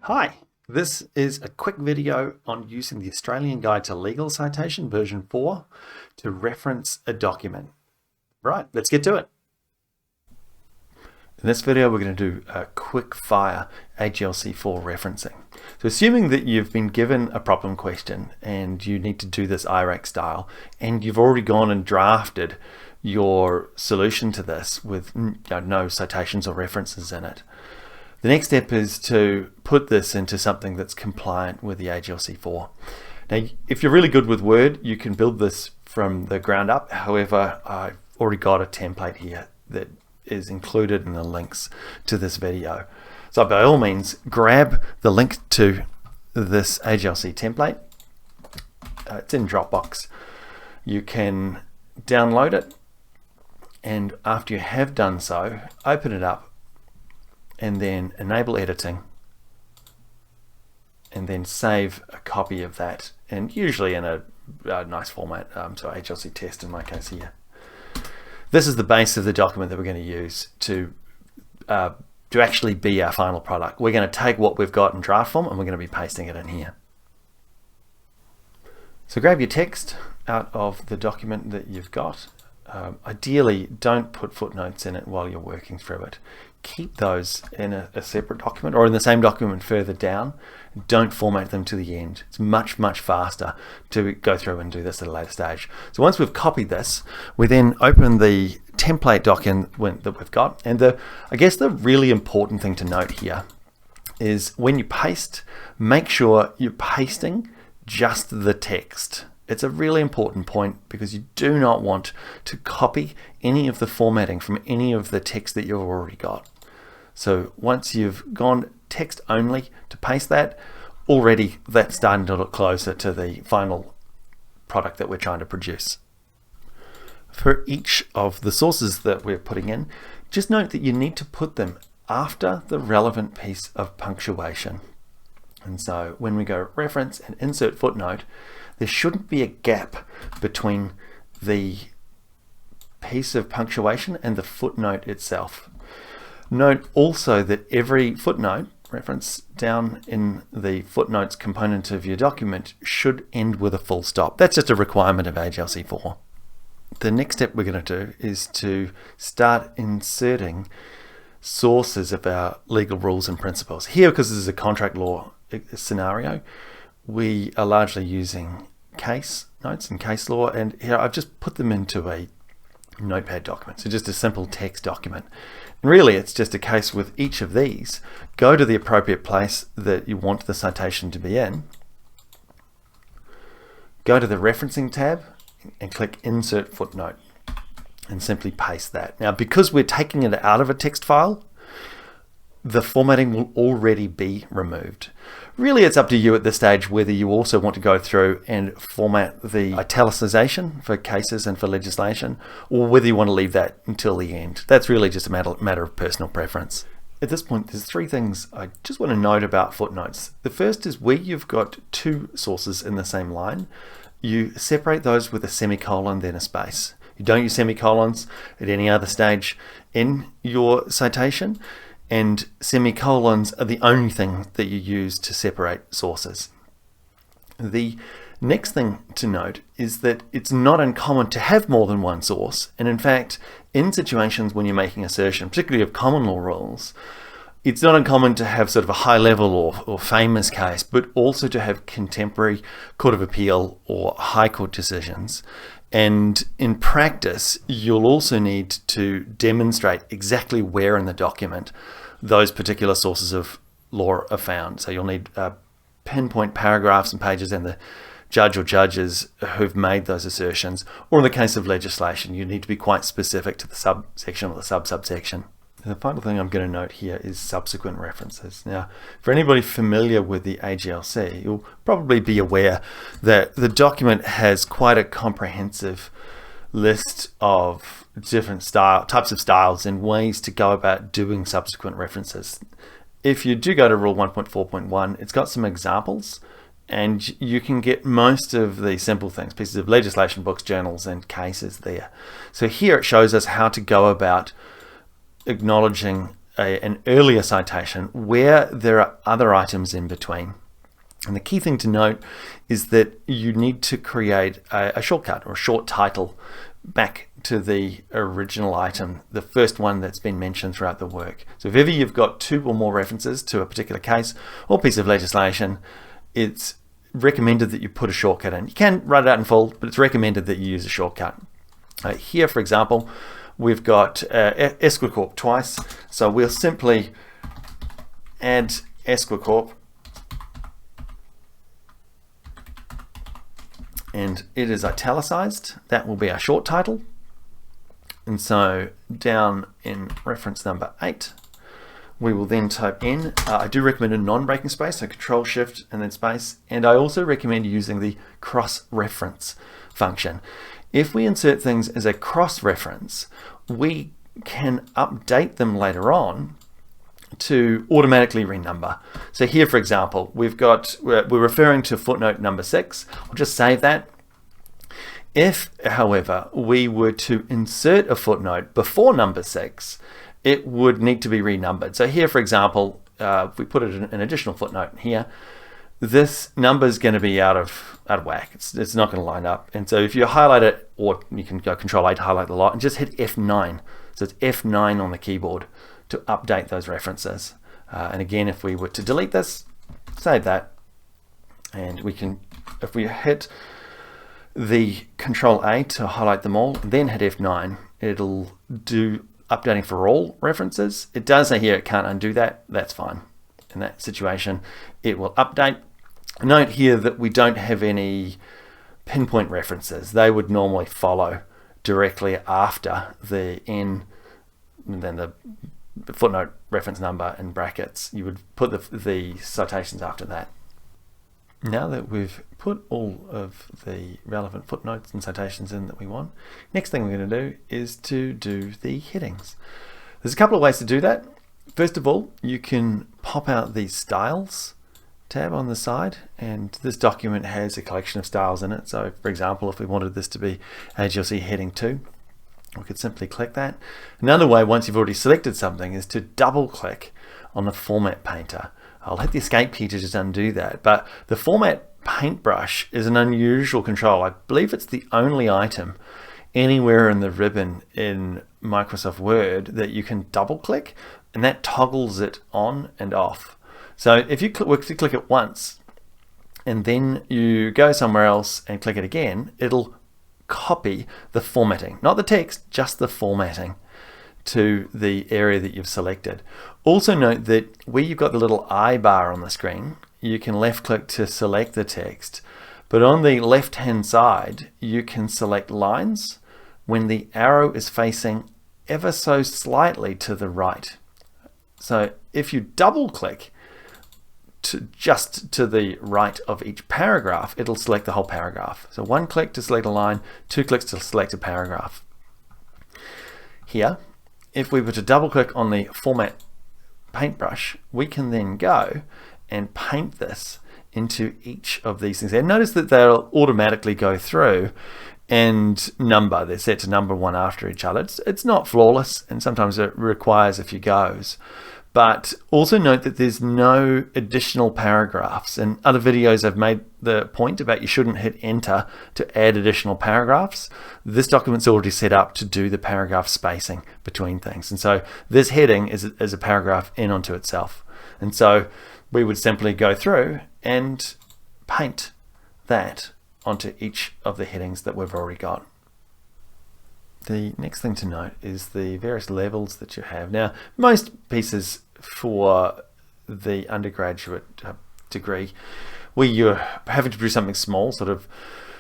Hi, this is a quick video on using the Australian Guide to Legal Citation version 4 to reference a document. Right, let's get to it. In this video, we're going to do a quick fire AGLC4 referencing. So assuming that you've been given a problem question and you need to do this IRAC style, and you've already gone and drafted your solution to this with no citations or references in it. The next step is to put this into something that's compliant with the AGLC4. Now, if you're really good with Word, you can build this from the ground up. However, I've already got a template here that is included in the links to this video. So by all means, grab the link to this AGLC template. It's in Dropbox. You can download it, and after you have done so, open it up and then enable editing, and then save a copy of that, and usually in a nice format, so AGLC test in my case here. This is the base of the document that we're going to use to actually be our final product. We're going to take what we've got in draft form and we're going to be pasting it in here. So grab your text out of the document that you've got. Ideally, don't put footnotes in it while you're working through it. Keep those in a separate document or in the same document further down. Don't format them to the end. It's much faster to go through and do this at a later stage. So once we've copied this, we then open the template document that we've got. And I guess the really important thing to note here is when you paste, make sure you're pasting just the text. It's a really important point because you do not want to copy any of the formatting from any of the text that you've already got. So once you've gone text only to paste that, already that's starting to look closer to the final product that we're trying to produce. For each of the sources that we're putting in, just note that you need to put them after the relevant piece of punctuation. And so when we go reference and insert footnote, there shouldn't be a gap between the piece of punctuation and the footnote itself. Note also that every footnote reference down in the footnotes component of your document should end with a full stop. That's just a requirement of AGLC4. The next step we're going to do is to start inserting sources of our legal rules and principles. Here, because this is a contract law scenario, we are largely using case notes and case law, and here I've just put them into a notepad document, so just a simple text document. And really it's just a case with each of these. Go to the appropriate place that you want the citation to be in, go to the referencing tab and click insert footnote and simply paste that. Now, because we're taking it out of a text file, the formatting will already be removed. Really, it's up to you at this stage whether you also want to go through and format the italicization for cases and for legislation, or whether you want to leave that until the end. That's really just a matter of personal preference. At this point, there's three things I just want to note about footnotes. The first is where you've got two sources in the same line, you separate those with a semicolon, then a space. You don't use semicolons at any other stage in your citation, and semicolons are the only thing that you use to separate sources. The next thing to note is that it's not uncommon to have more than one source, and in fact, in situations when you're making assertion, particularly of common law rules, it's not uncommon to have sort of a high level or famous case, but also to have contemporary Court of Appeal or High Court decisions. And in practice, you'll also need to demonstrate exactly where in the document those particular sources of law are found. So you'll need pinpoint paragraphs and pages and the judge or judges who've made those assertions. Or in the case of legislation, you need to be quite specific to the subsection or the subsection. And the final thing I'm going to note here is subsequent references. Now, for anybody familiar with the AGLC, you'll probably be aware that the document has quite a comprehensive list of different types of styles and ways to go about doing subsequent references. If you do go to Rule 1.4.1, it's got some examples and you can get most of the simple things, pieces of legislation, books, journals, and cases there. So here it shows us how to go about acknowledging an earlier citation where there are other items in between. And the key thing to note is that you need to create a shortcut or a short title back to the original item, the first one that's been mentioned throughout the work. So if ever you've got 2 or more references to a particular case or piece of legislation, it's recommended that you put a shortcut in. You can write it out in full, but it's recommended that you use a shortcut. Here, for example, we've got Esquicorp twice, so we'll simply add Esquicorp, and it is italicized. That will be our short title. And so down in reference number 8, we will then type in, I do recommend a non-breaking space, so Control Shift and then space, and I also recommend using the cross-reference function. If we insert things as a cross-reference, we can update them later on to automatically renumber. So here, for example, we're referring to footnote number 6. I'll just save that. If, however, we were to insert a footnote before number 6, it would need to be renumbered. So here, for example, if we put an additional footnote here, this number is going to be out of whack. It's not going to line up. And so if you highlight it, or you can go Control A to highlight the lot and just hit F9. So it's F9 on the keyboard to update those references. And again, if we were to delete this, save that, and we can, if we hit the Control A to highlight them all, then hit F9, it'll do updating for all references. It does say here it can't undo that. That's fine. In that situation, it will update. Note here that we don't have any pinpoint references. They would normally follow directly after the N, and then the footnote reference number in brackets. You would put the citations after that. Now that we've put all of the relevant footnotes and citations in that we want, next thing we're going to do is to do the headings. There's a couple of ways to do that. First of all, you can pop out the styles tab on the side, and this document has a collection of styles in it. So for example, if we wanted this to be AGLC heading 2, we could simply click that. Another way, once you've already selected something, is to double click on the format painter. I'll hit the escape key to just undo that, but the format paintbrush is an unusual control. I believe it's the only item anywhere in the ribbon in Microsoft Word that you can double click, and that toggles it on and off. So if you click it once and then you go somewhere else and click it again, it'll copy the formatting, not the text, just the formatting to the area that you've selected. Also note that where you've got the little I bar on the screen, you can left click to select the text, but on the left hand side you can select lines when the arrow is facing ever so slightly to the right. So if you double click just to the right of each paragraph, it'll select the whole paragraph. So 1 click to select a line, 2 clicks to select a paragraph. Here, if we were to double click on the format paintbrush, we can then go and paint this into each of these things. And notice that they'll automatically go through and number. They're set to number one after each other. It's not flawless, and sometimes it requires a few goes. But also note that there's no additional paragraphs. In other videos I've made the point about you shouldn't hit enter to add additional paragraphs. This document's already set up to do the paragraph spacing between things. And so this heading is a paragraph in onto itself. And so we would simply go through and paint that onto each of the headings that we've already got. The next thing to note is the various levels that you have. Now, most pieces for the undergraduate degree, where you're having to produce something small, sort of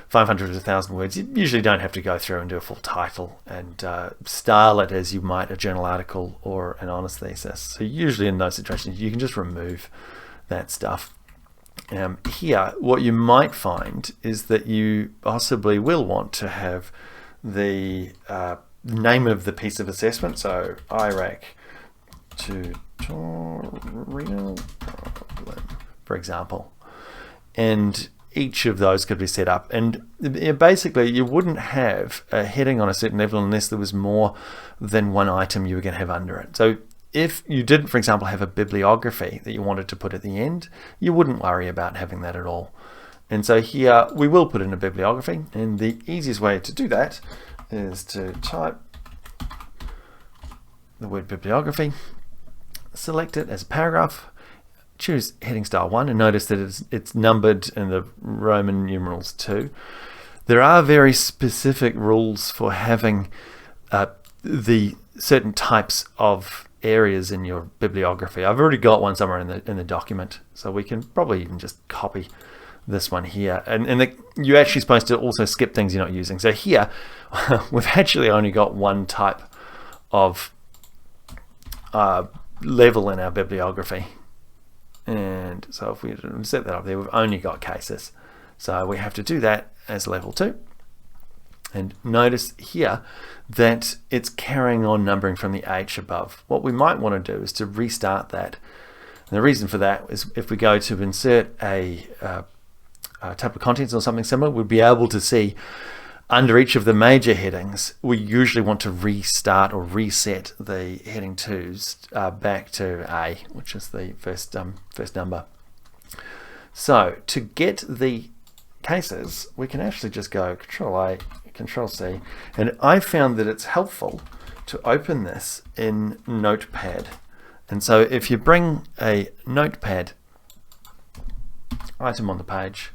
500 to 1,000 words, you usually don't have to go through and do a full title and style it as you might a journal article or an honours thesis. So usually in those situations, you can just remove that stuff. Here, what you might find is that you possibly will want to have the name of the piece of assessment, so IRAC tutorial problem, for example, and each of those could be set up. And basically, you wouldn't have a heading on a certain level unless there was more than one item you were going to have under it. So if you did, for example, have a bibliography that you wanted to put at the end, you wouldn't worry about having that at all. And so here we will put in a bibliography, and the easiest way to do that is to type the word bibliography, select it as a paragraph, choose heading style 1, and notice that it's numbered in the Roman numerals 2. There are very specific rules for having the certain types of areas in your bibliography. I've already got one somewhere in the document, so we can probably even just copy this one here. And you're actually supposed to also skip things you're not using. So here, we've actually only got one type of level in our bibliography. And so if we set that up there, we've only got cases. So we have to do that as level 2. And notice here that it's carrying on numbering from the H above. What we might want to do is to restart that. And the reason for that is if we go to insert a table of contents or something similar, we'll be able to see under each of the major headings, we usually want to restart or reset the heading 2s back to A, which is the first number. So to get the cases, we can actually just go Control A, Control C, and I found that it's helpful to open this in Notepad. And so if you bring a Notepad item on the page,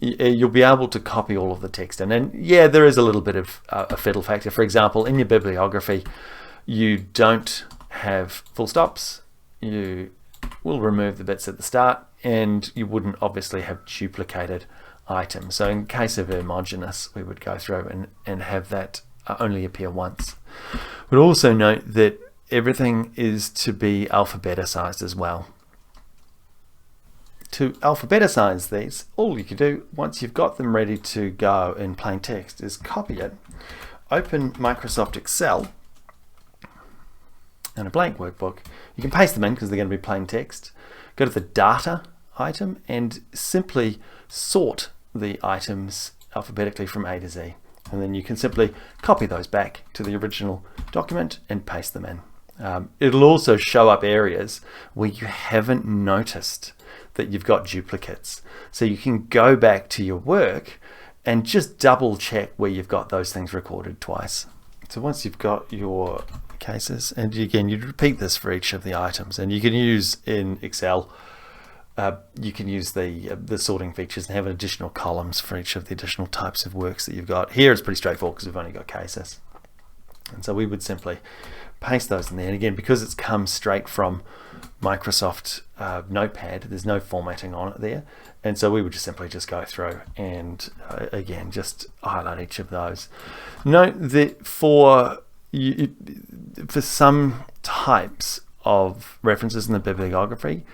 you'll be able to copy all of the text in. And yeah, there is a little bit of a fiddle factor. For example, in your bibliography, you don't have full stops. You will remove the bits at the start, and you wouldn't obviously have duplicated items. So in case of homogeneous, we would go through and have that only appear once. But also note that everything is to be alphabeticized as well. To alphabeticize these, all you can do once you've got them ready to go in plain text is copy it, open Microsoft Excel and a blank workbook. You can paste them in because they're going to be plain text. Go to the data item and simply sort the items alphabetically from A to Z. And then you can simply copy those back to the original document and paste them in. It'll also show up areas where you haven't noticed that you've got duplicates. So you can go back to your work and just double check where you've got those things recorded twice. So once you've got your cases, and again, you'd repeat this for each of the items, and you can use in Excel, you can use the sorting features and have additional columns for each of the additional types of works that you've got. Here it's pretty straightforward because we've only got cases. And so we would simply paste those in there. And again, because it's come straight from Microsoft Notepad, there's no formatting on it there. And so we would just simply go through and again, just highlight each of those. Note that for some types of references in the bibliography,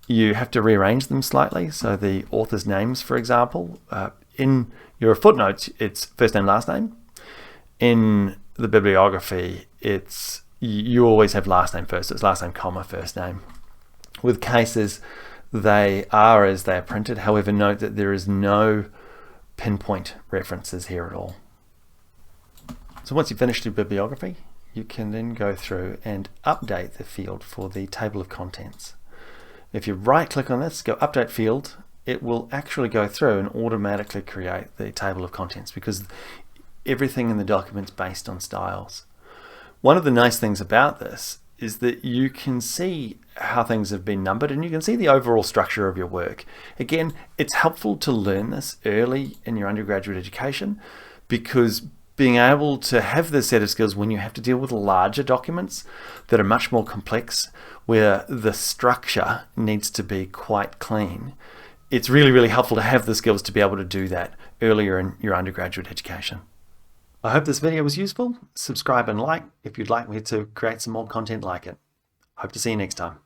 you have to rearrange them slightly. So the author's names, for example, in your footnotes, it's first name, last name. In the bibliography, you always have last name first. It's last name, comma, first name. With cases, they are as they are printed. However, note that there is no pinpoint references here at all. So once you've finished your bibliography, you can then go through and update the field for the table of contents. If you right click on this, go update field, it will actually go through and automatically create the table of contents because everything in the document is based on styles. One of the nice things about this is that you can see how things have been numbered and you can see the overall structure of your work. Again, it's helpful to learn this early in your undergraduate education because being able to have this set of skills when you have to deal with larger documents that are much more complex, where the structure needs to be quite clean, it's really, really helpful to have the skills to be able to do that earlier in your undergraduate education. I hope this video was useful. Subscribe and like if you'd like me to create some more content like it. Hope to see you next time.